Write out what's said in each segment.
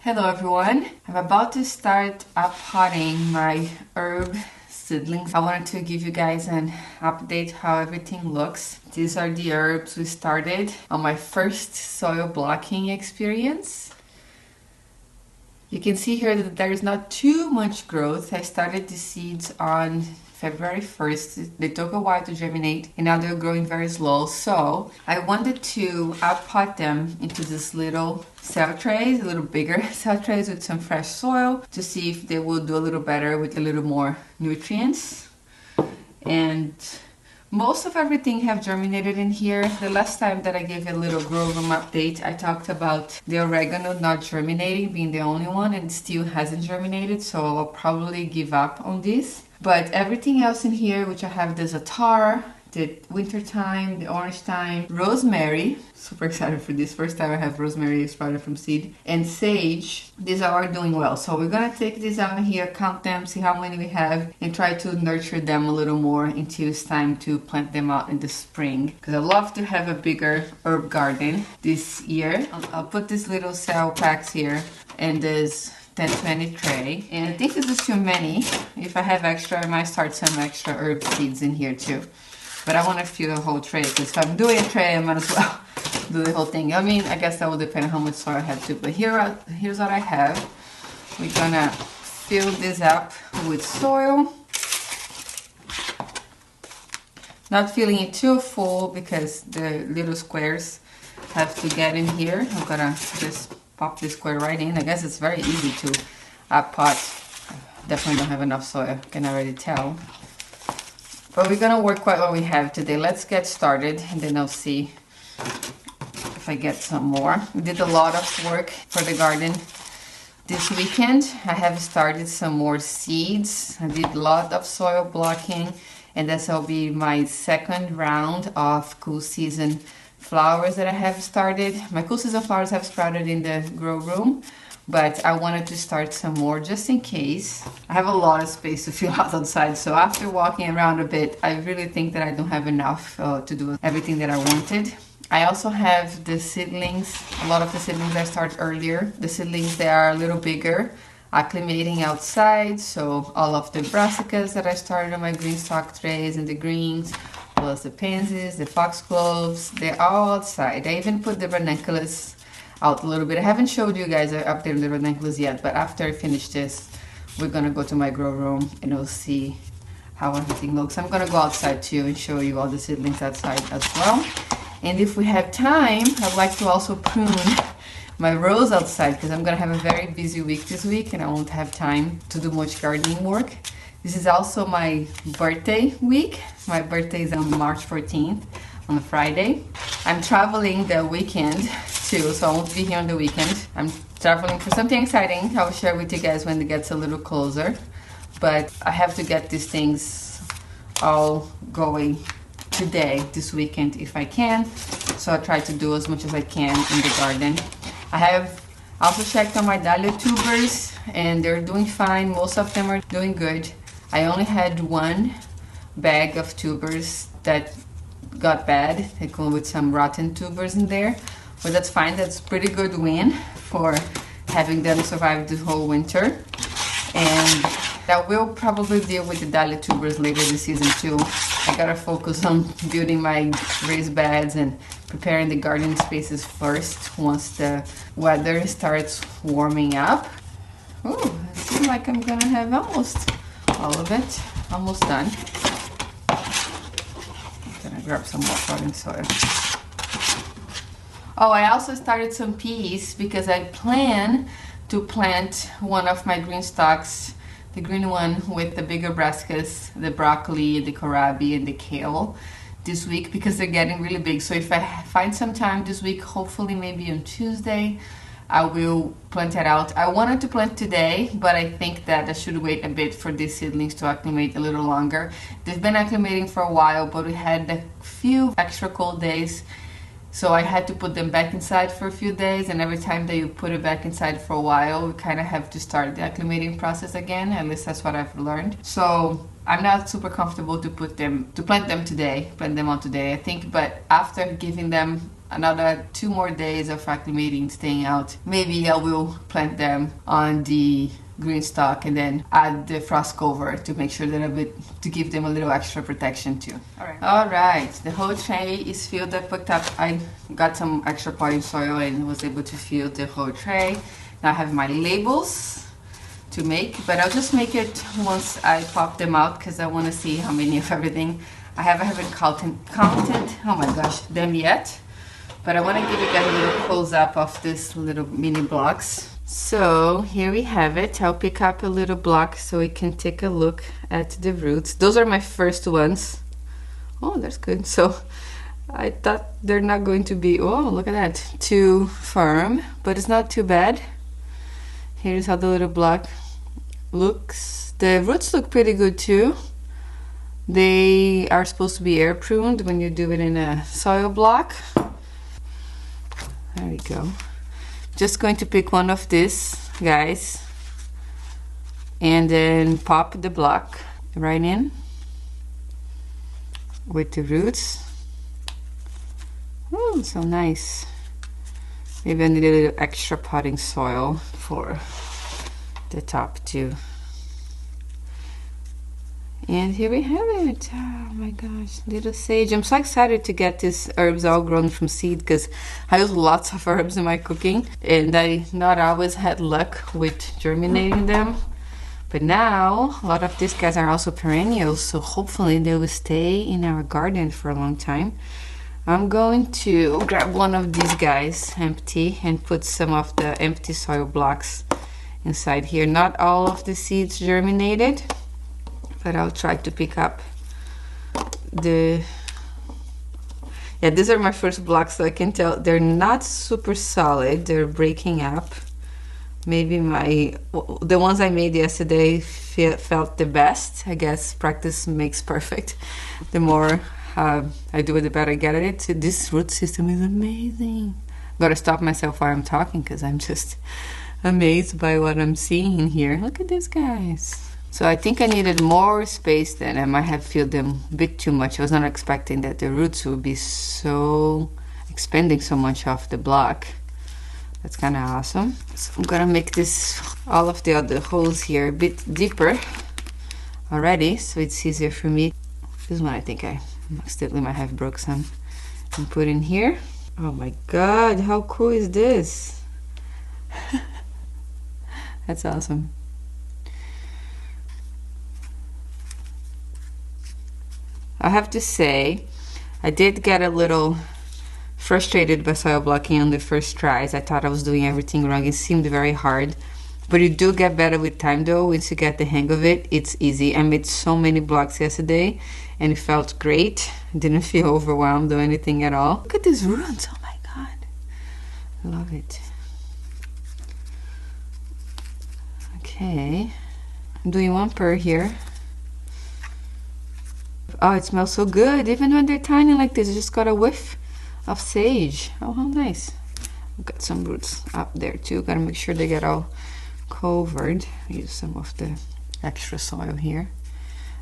Hello everyone, I'm about to start potting my herb seedlings. I wanted to give you guys an update how everything looks. These are the herbs we started on my first soil blocking experience. You can see here that there is not too much growth. I started the seeds on February 1st. They took a while to germinate and now they're growing very slow. So I wanted to pot them into this little cell trays, a little bigger cell trays with some fresh soil to see if they will do a little better with a little more nutrients. And most of everything have germinated in here. The last time that I gave a little grow room update, I talked about the oregano not germinating, being the only one, and it still hasn't germinated, so I'll probably give up on this. But everything else in here, which I have the zatar, the winter thyme, the orange thyme, rosemary, super excited for this, first time I have rosemary sprouted from seed, and sage, these are all doing well. So we're gonna take these out here, count them, see how many we have, and try to nurture them a little more until it's time to plant them out in the spring. Because I love to have a bigger herb garden this year. I'll put these little cell packs here and this 10-20 tray, and I think this is too many. If I have extra, I might start some extra herb seeds in here too. But I want to fill the whole tray, because if I'm doing a tray, I might as well do the whole thing. I mean, I guess that will depend on how much soil I have too. But here's what I have. We're gonna fill this up with soil. Not filling it too full because the little squares have to get in here. I'm gonna just pop this square right in. I guess it's very easy to pot. Definitely don't have enough soil, can already tell. But we're gonna work quite what we have today. Let's get started and then I'll see if I get some more. We did a lot of work for the garden this weekend. I have started some more seeds. I did a lot of soil blocking, and this will be my second round of cool season flowers that I have started. My cool season flowers have sprouted in the grow room, but I wanted to start some more just in case. I have a lot of space to fill out outside, so after walking around a bit, I really think that I don't have enough to do everything that I wanted. I also have the seedlings. A lot of the seedlings I started earlier. The seedlings, they are a little bigger, acclimating outside, so all of the brassicas that I started on my green stock trays and the greens, plus the pansies, the foxgloves, they're all outside. I even put the ranunculus out a little bit. I haven't showed you guys up there the ranunculus yet, but after I finish this, we're gonna go to my grow room and we'll see how everything looks. I'm gonna go outside too and show you all the seedlings outside as well. And if we have time, I'd like to also prune my rose outside because I'm gonna have a very busy week this week and I won't have time to do much gardening work. This is also my birthday week. My birthday is on March 14th, on a Friday. I'm traveling the weekend too, so I won't be here on the weekend. I'm traveling for something exciting. I'll share with you guys when it gets a little closer. But I have to get these things all going today, this weekend, if I can. So I try to do as much as I can in the garden. I have also checked on my dahlia tubers and they're doing fine. Most of them are doing good. I only had one bag of tubers that got bad. They come with some rotten tubers in there, but that's fine. That's pretty good win for having them survive the whole winter. And I will probably deal with the dahlia tubers later this season too. I gotta focus on building my raised beds and preparing the garden spaces first once the weather starts warming up. Oh, it seems like I'm gonna have almost all of it, almost done. I'm gonna grab some more potting soil. Oh, I also started some peas because I plan to plant one of my green stalks, the green one with the bigger brassicas, the broccoli, the kohlrabi, and the kale this week because they're getting really big. So if I find some time this week, hopefully maybe on Tuesday, I will plant it out. I wanted to plant today, but I think that I should wait a bit for these seedlings to acclimate a little longer. They've been acclimating for a while, but we had a few extra cold days, so I had to put them back inside for a few days, and every time that you put it back inside for a while, we kind of have to start the acclimating process again. At least that's what I've learned. So I'm not super comfortable to plant them out today, I think, but after giving them another 2 more days of acclimating, staying out, maybe I will plant them on the green stock and then add the frost cover to make sure that to give them a little extra protection too. All right, the whole tray is filled. I got some extra potting soil and was able to fill the whole tray. Now I have my labels to make, but I'll just make it once I pop them out because I want to see how many of everything I haven't counted, oh my gosh, them yet. But I want to give you guys a little close-up of this little mini blocks. So here we have it. I'll pick up a little block so we can take a look at the roots. Those are my first ones. Oh, that's good. So I thought they're not going to be, oh, look at that, too firm, but it's not too bad. Here's how the little block looks. The roots look pretty good too. They are supposed to be air pruned when you do it in a soil block. There we go. Just going to pick one of these guys and then pop the block right in with the roots. Oh, so nice. Maybe I need a little extra potting soil for the top too. And here we have it. Oh my gosh, little sage. I'm so excited to get these herbs all grown from seed because I use lots of herbs in my cooking and I not always had luck with germinating them. But now a lot of these guys are also perennials, so hopefully they will stay in our garden for a long time. I'm going to grab one of these guys empty and put some of the empty soil blocks inside here. Not all of the seeds germinated, but I'll try to pick up the, yeah, these are my first blocks, so I can tell they're not super solid. They're breaking up. Maybe the ones I made yesterday felt the best. I guess practice makes perfect. The more I do it, the better I get at it. So this root system is amazing. Gotta stop myself while I'm talking because I'm just amazed by what I'm seeing here. Look at these guys. So I think I needed more space then. I might have filled them a bit too much. I was not expecting that the roots would be so expanding so much off the block. That's kind of awesome. So I'm gonna make this, all of the other holes here a bit deeper already, so it's easier for me. This one I think I accidentally might have broke some and put in here. Oh my God, how cool is this? That's awesome. I have to say, I did get a little frustrated by soil blocking on the first tries. I thought I was doing everything wrong. It seemed very hard. But you do get better with time though. Once you get the hang of it, it's easy. I made so many blocks yesterday and it felt great. Didn't feel overwhelmed or anything at all. Look at these roots. Oh my God. I love it. Okay. I'm doing one per here. Oh, it smells so good. Even when they're tiny like this, I just got a whiff of sage. Oh, how nice. I've got some roots up there too. Gotta make sure they get all covered. Use some of the extra soil here.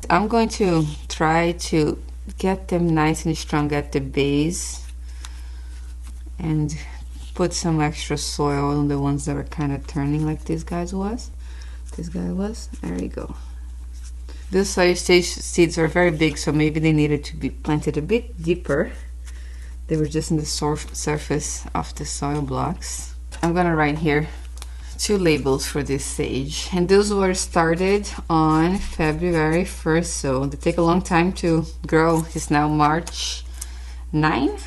I'm going to try to get them nice and strong at the base and put some extra soil on the ones that are kind of turning like this guy was. There you go. These soil stage seeds are very big, so maybe they needed to be planted a bit deeper. They were just in the surface of the soil blocks. I'm gonna write here 2 labels for this sage, and those were started on February 1st, so they take a long time to grow. It's now March 9,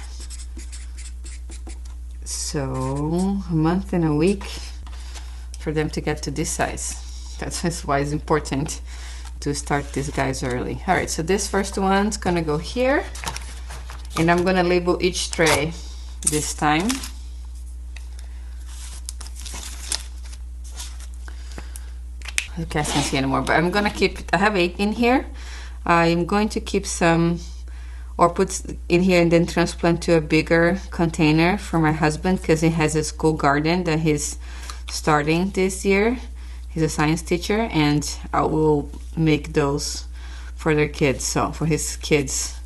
so a month and a week for them to get to this size. That's why it's important to start these guys early. All right, so this first one's gonna go here, and I'm gonna label each tray this time. Okay, I can't see anymore, but I'm gonna keep, I have 8 in here. I'm going to keep some, or put in here and then transplant to a bigger container for my husband because he has a school garden that he's starting this year. He's a science teacher, and I will make those for their kids, so for his kids.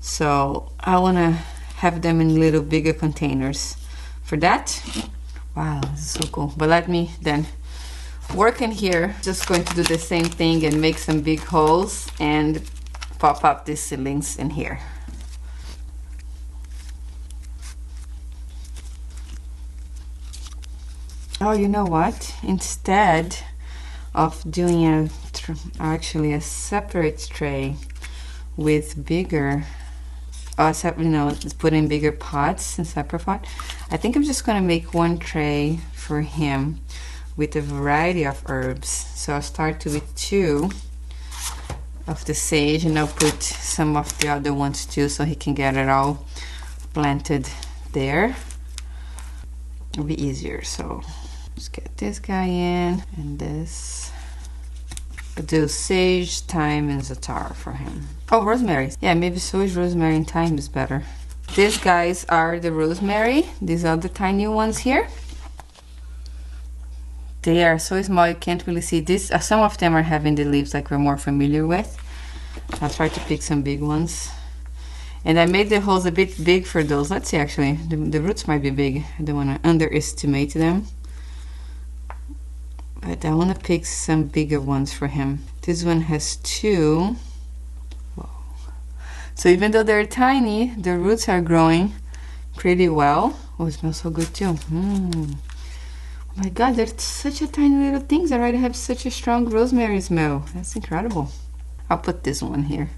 So I want to have them in little bigger containers. For that, wow, this is so cool. But let me then work in here. Just going to do the same thing and make some big holes and pop up these seedlings in here. Oh, you know what? Instead of doing a separate tray with bigger, put in bigger pots in separate pot, I think I'm just gonna make one tray for him with a variety of herbs. So I'll start with 2 of the sage, and I'll put some of the other ones too, so he can get it all planted there. It'll be easier. So let's get this guy in, and this. I'll do sage, thyme, and za'atar for him. Oh, rosemary. Yeah, maybe sage, rosemary, and thyme is better. These guys are the rosemary. These are the tiny ones here. They are so small you can't really see this. Some of them are having the leaves like we're more familiar with. I'll try to pick some big ones. And I made the holes a bit big for those. Let's see, actually, the roots might be big. I don't want to underestimate them. But I want to pick some bigger ones for him. This one has 2. Whoa. So even though they're tiny, the roots are growing pretty well. Oh, it smells so good too. Oh my God, they're such a tiny little things. They already have such a strong rosemary smell. That's incredible. I'll put this one here.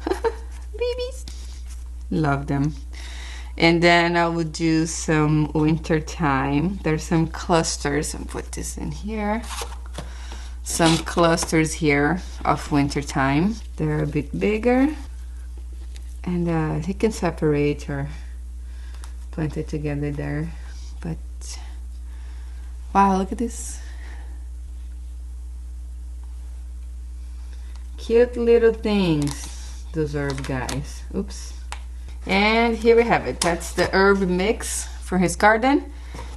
Babies. Love them. And then I would do some winter thyme. There's some clusters. I'll put this in here. Some clusters here of winter thyme. They're a bit bigger. And he can separate or plant it together there. But wow, look at this. Cute little things. Those herb guys. Oops. And here we have it. That's the herb mix for his garden.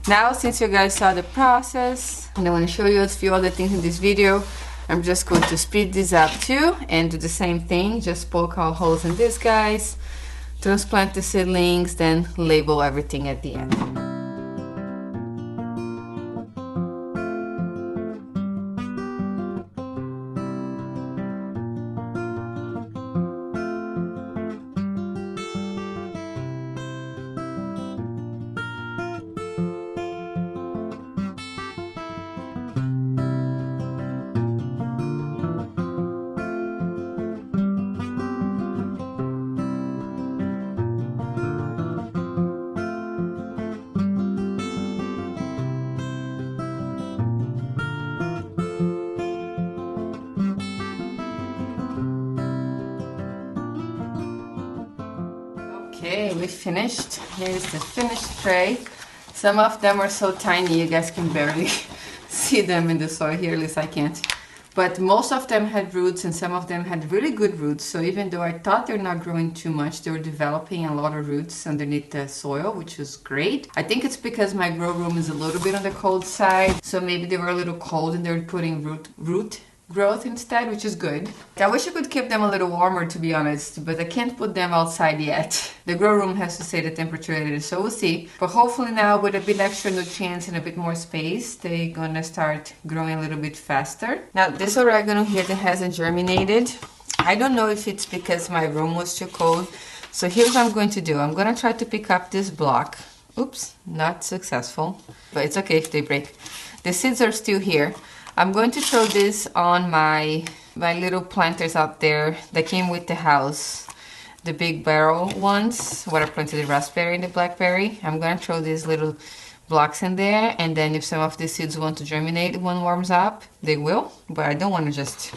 Now, since you guys saw the process, and I want to show you a few other things in this video, I'm just going to speed this up too and do the same thing. Just poke all holes in these guys, transplant the seedlings, then label everything at the end. Okay, we finished. Here's the finished tray. Some of them are so tiny you guys can barely see them in the soil here, at least I can't. But most of them had roots and some of them had really good roots. So even though I thought they're not growing too much, they were developing a lot of roots underneath the soil, which was great. I think it's because my grow room is a little bit on the cold side. So maybe they were a little cold and they were putting root growth instead, which is good. I wish I could keep them a little warmer, to be honest, but I can't put them outside yet. The grow room has to stay the temperature it is, so we'll see. But hopefully now with a bit extra nutrients and a bit more space, they're gonna start growing a little bit faster. Now this oregano here that hasn't germinated, I don't know if it's because my room was too cold. So here's what I'm going to do. I'm gonna try to pick up this block. Oops, not successful, but it's okay if they break. The seeds are still here. I'm going to throw this on my little planters out there that came with the house. The big barrel ones, where I planted the raspberry and the blackberry. I'm going to throw these little blocks in there, and then if some of the seeds want to germinate when it warms up, they will. But I don't want to just,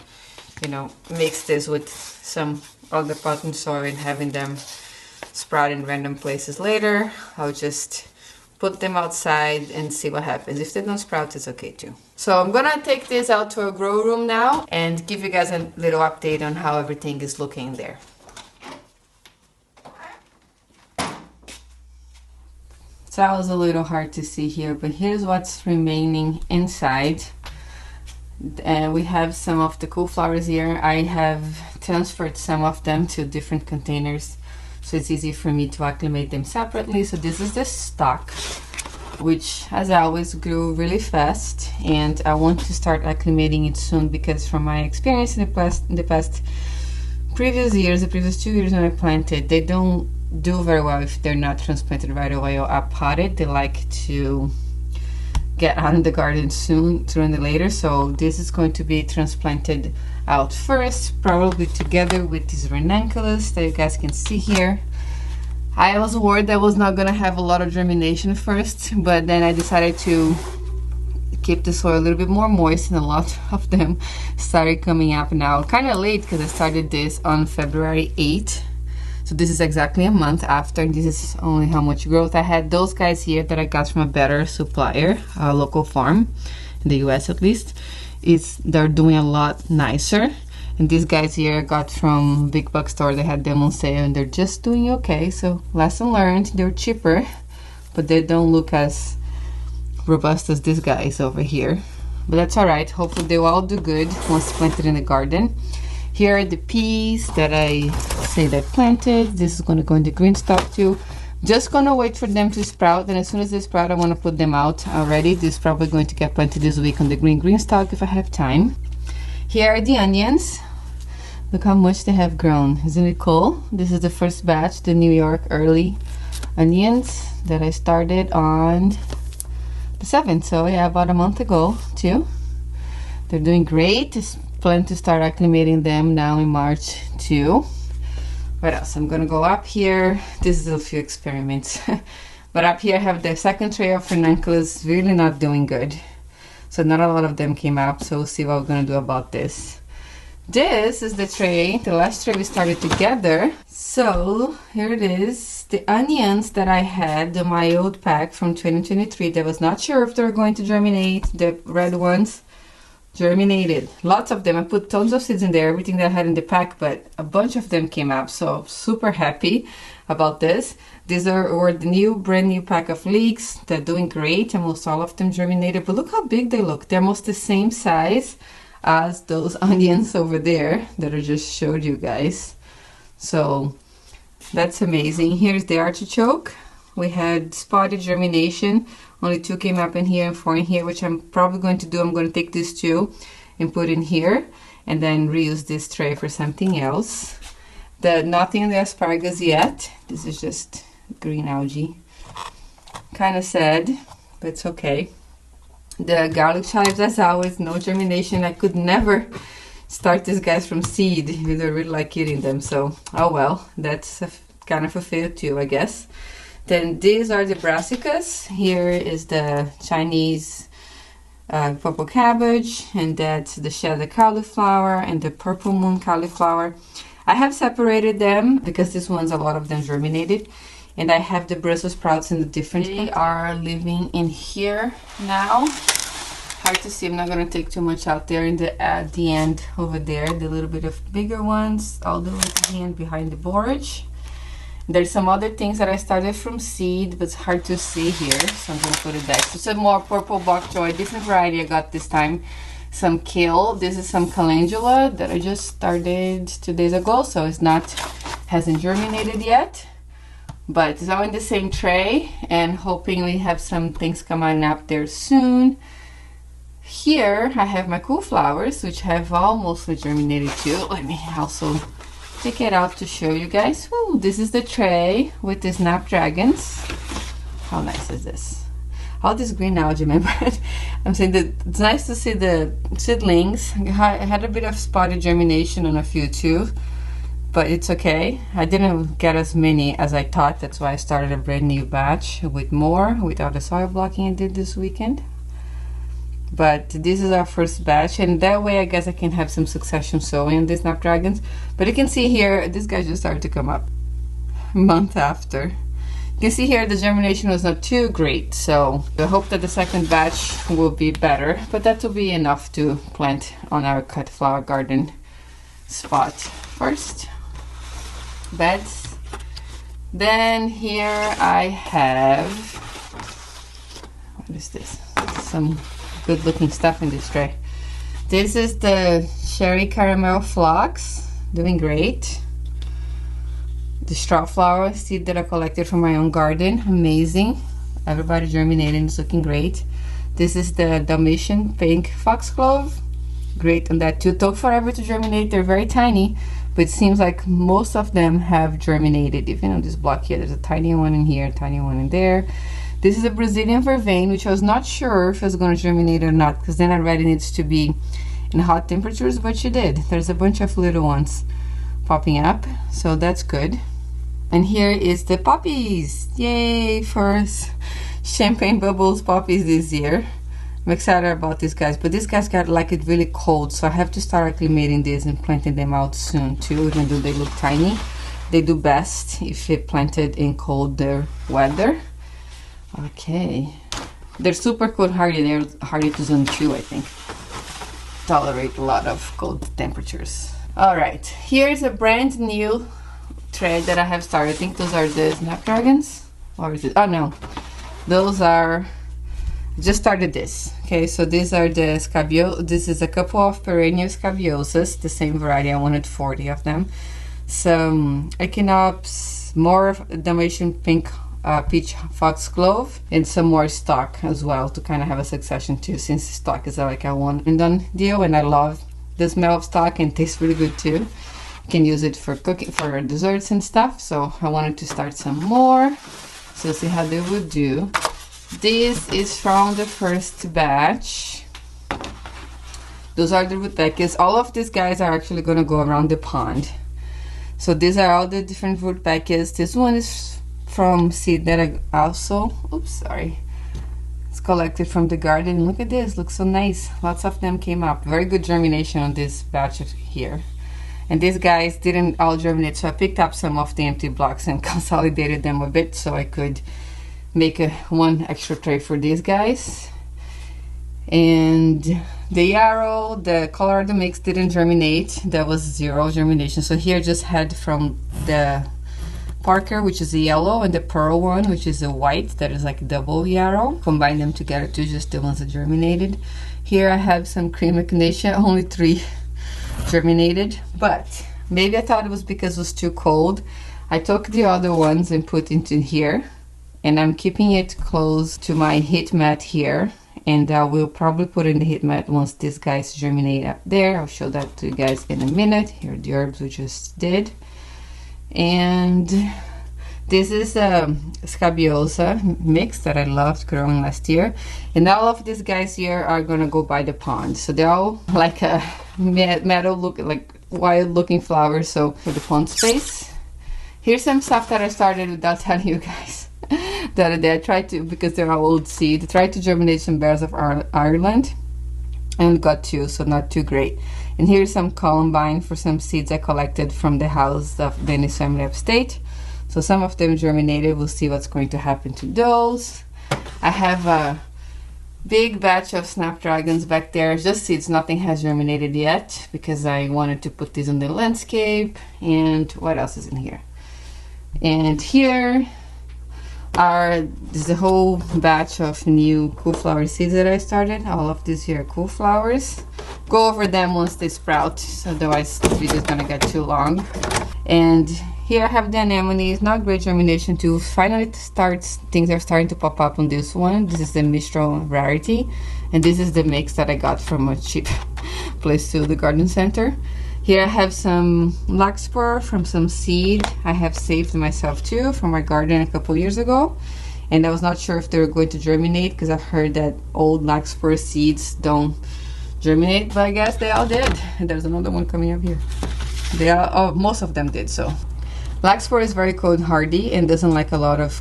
you know, mix this with some other potting soil and having them sprout in random places later. I'll just put them outside and see what happens. If they don't sprout, it's okay too. So I'm gonna take this out to a grow room now and give you guys a little update on how everything is looking there. So that was a little hard to see here, but here's what's remaining inside. We have some of the cool flowers here. I have transferred some of them to different containers so it's easy for me to acclimate them separately. So this is the stock, which as always grew really fast, and I want to start acclimating it soon because from my experience in the past previous years, the previous 2 years when I planted, they don't do very well if they're not transplanted right away or potted. They like to get out in the garden sooner than later. So this is going to be transplanted out first, probably together with these ranunculus that you guys can see here. I was worried I was not gonna have a lot of germination first, but then I decided to keep the soil a little bit more moist, and a lot of them started coming up now. Kind of late because I started this on February 8th. So this is exactly a month after, and this is only how much growth I had. Those guys here that I got from a better supplier, a local farm, in the US at least, they're doing a lot nicer. And these guys here I got from big box store. They had them on sale and they're just doing okay. So lesson learned, they're cheaper, but they don't look as robust as these guys over here. But that's all right. Hopefully they will all do good once planted in the garden. Here are the peas that I say I planted. This is going to go in the green stock too. Just gonna wait for them to sprout, and as soon as they sprout I want to put them out already. This is probably going to get planted this week on the green stock if I have time. Here are the onions. Look how much they have grown. Isn't it cool? This is the first batch, the New York early onions that I started on the 7th. So yeah, about a month ago too. They're doing great. Just plan to start acclimating them now in March too. What else? I'm gonna go up here. This is a few experiments. But up here I have the second tray of ranunculus, really not doing good. So not a lot of them came up, so we'll see what we're gonna do about this. This is the tray, the last tray we started together. So here it is, the onions that I had in my old pack from 2023 that was not sure if they were going to germinate. The red ones germinated, lots of them. I put tons of seeds in there, everything that I had in the pack, but a bunch of them came up, so super happy about this. These were the brand new pack of leeks. They're doing great. Almost all of them germinated, but look how big they look. They're almost the same size as those onions over there that I just showed you guys. So that's amazing. Here's the artichoke. We had spotted germination. Only 2 came up in here and 4 in here, which I'm probably going to do. I'm going to take these 2 and put in here and then reuse this tray for something else. Nothing in the asparagus yet. This is just green algae. Kind of sad, but it's okay. The garlic chives, as always, no germination. I could never start these guys from seed. I really like eating them, so oh well. That's kind of a fail too, I guess. Then these are the brassicas. Here is the Chinese purple cabbage, and that's the cheddar cauliflower and the purple moon cauliflower. I have separated them because these ones, a lot of them germinated, and I have the Brussels sprouts in the different. They are living in here now. Hard to see. I'm not gonna take too much out there. In at the end over there, the little bit of bigger ones, all the way to the end behind the borage. There's some other things that I started from seed, but it's hard to see here, so I'm gonna put it back. So some more purple bok choy, different variety I got this time. Some kale. This is some calendula that I just started 2 days ago, so hasn't germinated yet, but it's all in the same tray, and hoping we have some things coming up there soon. Here I have my cool flowers, which have almost germinated too. Let me also take it out to show you guys. Ooh, this is the tray with the snapdragons. How nice is this? All this green algae, remember? I'm saying that it's nice to see the seedlings. I had a bit of spotted germination on a few too, but it's okay. I didn't get as many as I thought. That's why I started a brand new batch with more, without the soil blocking I did this weekend. But this is our first batch, and that way I guess I can have some succession sowing on these snapdragons. But you can see here, this guy just started to come up a month after. You can see here the germination was not too great, so I hope that the second batch will be better, but that will be enough to plant on our cut flower garden spot. First, beds. Then here I have, what is this? Some good looking stuff in this tray. This is the cherry caramel phlox, doing great. the straw flower seed that I collected from my own garden. Amazing. Everybody germinating, it's looking great. This is the Dalmatian pink foxglove. Great on that too. Took forever to germinate. They're very tiny, but it seems like most of them have germinated. Even on this block here, there's a tiny one in here, a tiny one in there. This is a Brazilian vervain, which I was not sure if it was going to germinate or not, because then I read it needs to be in hot temperatures, but she did. There's a bunch of little ones popping up, so that's good. And here is the poppies. Yay, first champagne bubbles poppies this year. I'm excited about these guys, but these guys got like it really cold, so I have to start acclimating this and planting them out soon too, even though they look tiny. They do best if they're planted in colder weather. Okay. They're super cold hardy. They're hardy to zone 2, I think. Tolerate a lot of cold temperatures. Alright, here's a brand new thread that I have started. I think those are the snapdragons. Or is it? Oh no. Those are... just started this. Okay, so these are the this is a couple of perennial scabiosas, the same variety. I wanted 40 of them. Some echinops, more Dalmatian pink peach foxglove, and some more stock as well to kind of have a succession too, since stock is like a one and done deal, and I love the smell of stock and tastes really good too. You can use it for cooking, for desserts and stuff, so I wanted to start some more. So see how they would do. This is from the first batch. Those are the woodpeckers. All of these guys are actually going to go around the pond. So these are all the different woodpeckers. This one is from seed that I also, oops, sorry. It's collected from the garden. Look at this, looks so nice. Lots of them came up. Very good germination on this batch here. And these guys didn't all germinate, so I picked up some of the empty blocks and consolidated them a bit so I could make one extra tray for these guys. And the yarrow, the Colorado mix didn't germinate. That was 0 germination. So here I just had from the Parker, which is a yellow, and the pearl one, which is a white, that is like double yarrow. Combine them together to just the ones that germinated. Here I have some cream echinacea, only 3 germinated, but maybe I thought it was because it was too cold. I took the other ones and put into here, and I'm keeping it close to my heat mat here, and I will probably put in the heat mat once these guys germinate up there. I'll show that to you guys in a minute. Here are the herbs we just did. And this is a scabiosa mix that I loved growing last year, and all of these guys here are gonna go by the pond, so they're all like a meadow look, like wild looking flowers, so for the pond space. Here's some stuff that I started without telling you guys. The other day I tried to, because they're all old seed, tried to germinate some bears of Ireland and got 2, so not too great. And here's some columbine for some seeds I collected from the house of Dennis family upstate. So some of them germinated. We'll see what's going to happen to those. I have a big batch of snapdragons back there, just seeds. Nothing has germinated yet because I wanted to put these on the landscape. And what else is in here? And here there's a whole batch of new cool flower seeds that I started. All of these here are cool flowers. Go over them once they sprout, so otherwise this video is gonna get too long. And here I have the anemones. Not great germination too. Finally things are starting to pop up on this one. This is the Mistral Rarity, and this is the mix that I got from a cheap place to the garden center. Here I have some larkspur from some seed I have saved myself too from my garden a couple years ago, and I was not sure if they were going to germinate because I've heard that old larkspur seeds don't germinate, but I guess they all did. And there's another one coming up here. They all, oh, most of them did. So larkspur is very cold hardy and doesn't like a lot of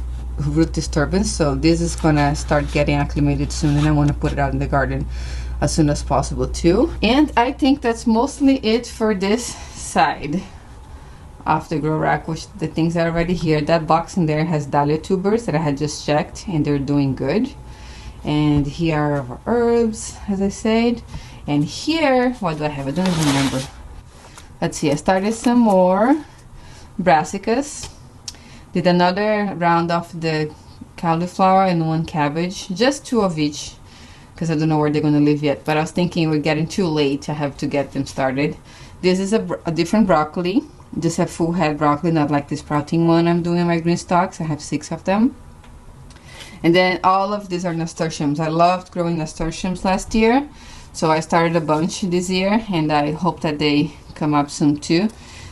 root disturbance, so this is gonna start getting acclimated soon, and I want to put it out in the garden as soon as possible too. And I think that's mostly it for this side of the grow rack, which the things are already here. That box in there has dahlia tubers that I had just checked, and they're doing good. And here are our herbs, as I said. And here, what do I have? I don't even remember. Let's see, I started some more brassicas. Did another round of the cauliflower and 1 cabbage, just 2 of each, because I don't know where they're going to live yet, but I was thinking we're getting too late. I have to get them started. This is a different broccoli. just a full head broccoli, not like the sprouting one I'm doing in my green stalks. I have 6 of them. And then all of these are nasturtiums. I loved growing nasturtiums last year, so I started a bunch this year, and I hope that they come up soon too.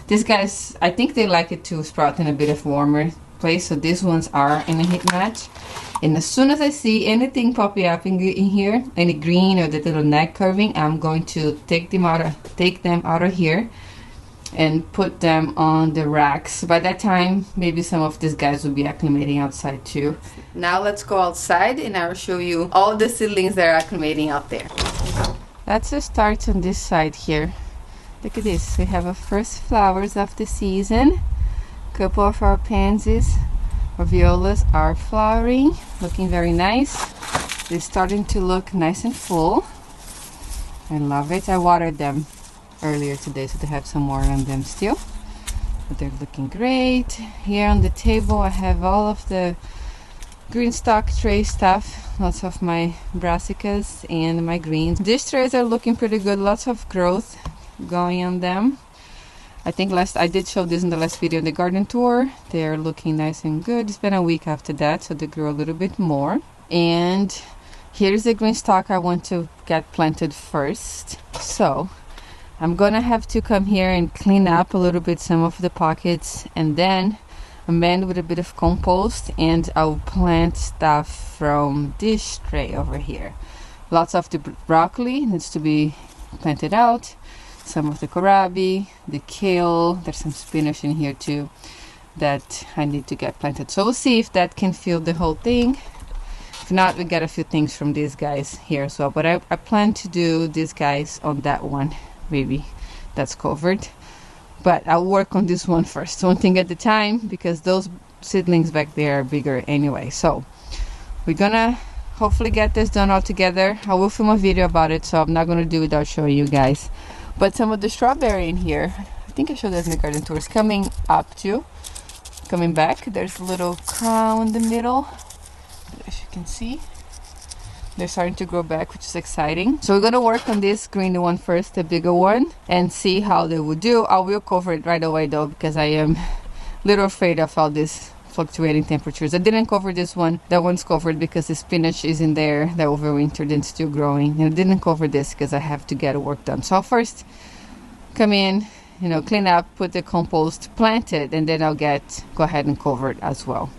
These guys, I think they like it to sprout in a bit of warmer place, so these ones are in a heat match. And as soon as I see anything popping up in here, any green or the little neck curving, I'm going to take them out of here and put them on the racks. By that time, maybe some of these guys will be acclimating outside too. Now let's go outside and I will show you all the seedlings that are acclimating out there. Let's just start on this side here. Look at this, we have our first flowers of the season. A couple of our pansies or violas are flowering, looking very nice. They're starting to look nice and full. I love it. I watered them earlier today, so they have some more on them still, but they're looking great. Here on the table I have all of the green stock tray stuff, lots of my brassicas and my greens. These trays are looking pretty good, lots of growth going on them. I think I did show this in the last video, the garden tour. They're looking nice and good. It's been a week after that, so they grew a little bit more. And here's the green stock I want to get planted first. So I'm gonna have to come here and clean up a little bit some of the pockets, and then amend with a bit of compost, and I'll plant stuff from this tray over here. Lots of the broccoli needs to be planted out, some of the kohlrabi, the kale, there's some spinach in here too that I need to get planted. So we'll see if that can fill the whole thing. If not, we got a few things from these guys here as well, but I plan to do these guys on that one. Maybe that's covered, but I'll work on this one first, one thing at a time, because those seedlings back there are bigger anyway. So we're gonna hopefully get this done all together. I will film a video about it, so I'm not gonna do it without showing you guys. But some of the strawberry in here, I think I showed that in the garden tour, is coming up too, coming back. There's a little crown in the middle, as you can see. They're starting to grow back, which is exciting. So we're gonna work on this green one first, the bigger one, and see how they will do. I will cover it right away though, because I am a little afraid of all these fluctuating temperatures. I didn't cover this one. That one's covered because the spinach is in there that overwintered and still growing. And I didn't cover this because I have to get work done. So I'll first come in, clean up, put the compost, plant it, and then I'll go ahead and cover it as well.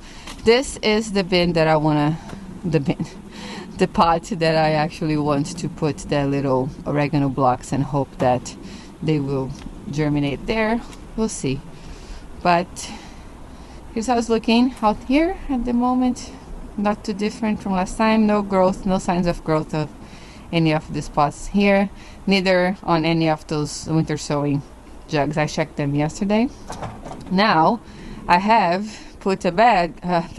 This is the bin that I wanna, the pot that I actually want to put the little oregano blocks and hope that they will germinate there. We'll see. But here's how it's looking out here at the moment. Not too different from last time. No growth, no signs of growth of any of the spots here. Neither on any of those winter sowing jugs. I checked them yesterday. Now I have put a bag,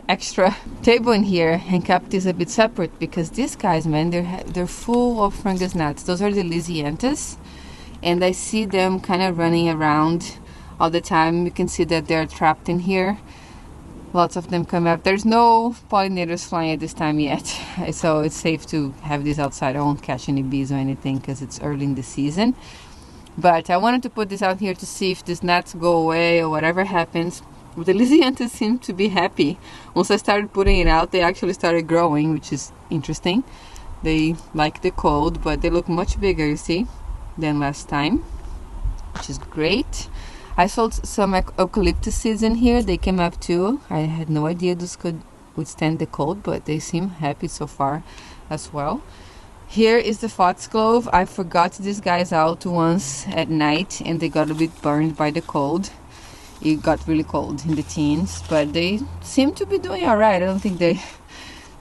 extra table in here and kept this a bit separate, because these guys, man, they're full of fungus gnats. Those are the lisianthus, and I see them kind of running around all the time. You can see that they're trapped in here. Lots of them come up. There's no pollinators flying at this time yet, so it's safe to have these outside. I won't catch any bees or anything because it's early in the season. But I wanted to put this out here to see if these gnats go away or whatever happens. The lisianthus seem to be happy. Once I started putting it out, they actually started growing, which is interesting. They like the cold, but they look much bigger, you see, than last time, which is great. I sold some eucalyptus seeds in here. They came up too. I had no idea this could withstand the cold, but they seem happy so far as well. Here is the foxglove. I forgot these guys out once at night and they got a bit burned by the cold. It got really cold in the teens, but they seem to be doing all right. I don't think they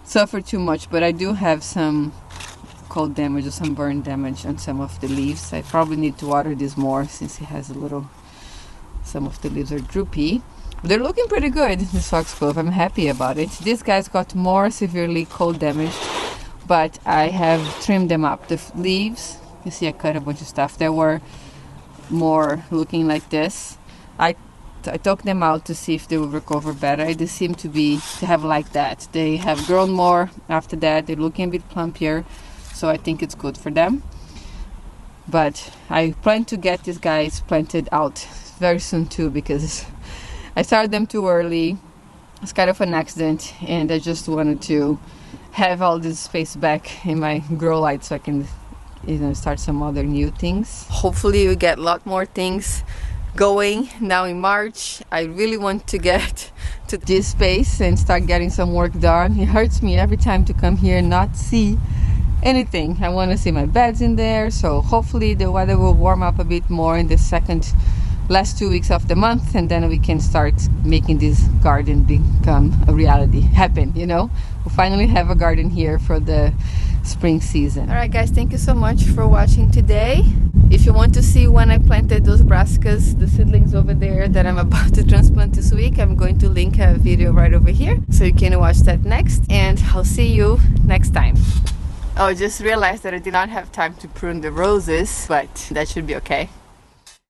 suffer too much, but I do have some cold damage or some burn damage on some of the leaves. I probably need to water this more since it has a little, some of the leaves are droopy. But they're looking pretty good, this foxglove. I'm happy about it. These guys got more severely cold damaged, but I have trimmed them up. The leaves, you see I cut a bunch of stuff. They were more looking like this. I took them out to see if they will recover better. They seem to have like that. They have grown more after that. They're looking a bit plumpier, so I think it's good for them. But I plan to get these guys planted out very soon too, because I started them too early. It's kind of an accident, and I just wanted to have all this space back in my grow light so I can, you know, start some other new things. Hopefully we get a lot more things going now in March. I really want to get to this space and start getting some work done. It hurts me every time to come here and not see anything. I want to see my beds in there, so hopefully the weather will warm up a bit more in the last 2 weeks of the month, and then we can start making this garden become a reality, happen, you know. We'll finally have a garden here for the spring season. All right guys, thank you so much for watching today. If you want to see when I planted those brassicas, the seedlings over there that I'm about to transplant this week, I'm going to link a video right over here so you can watch that next, and I'll see you next time. Oh, I just realized that I did not have time to prune the roses, but that should be okay.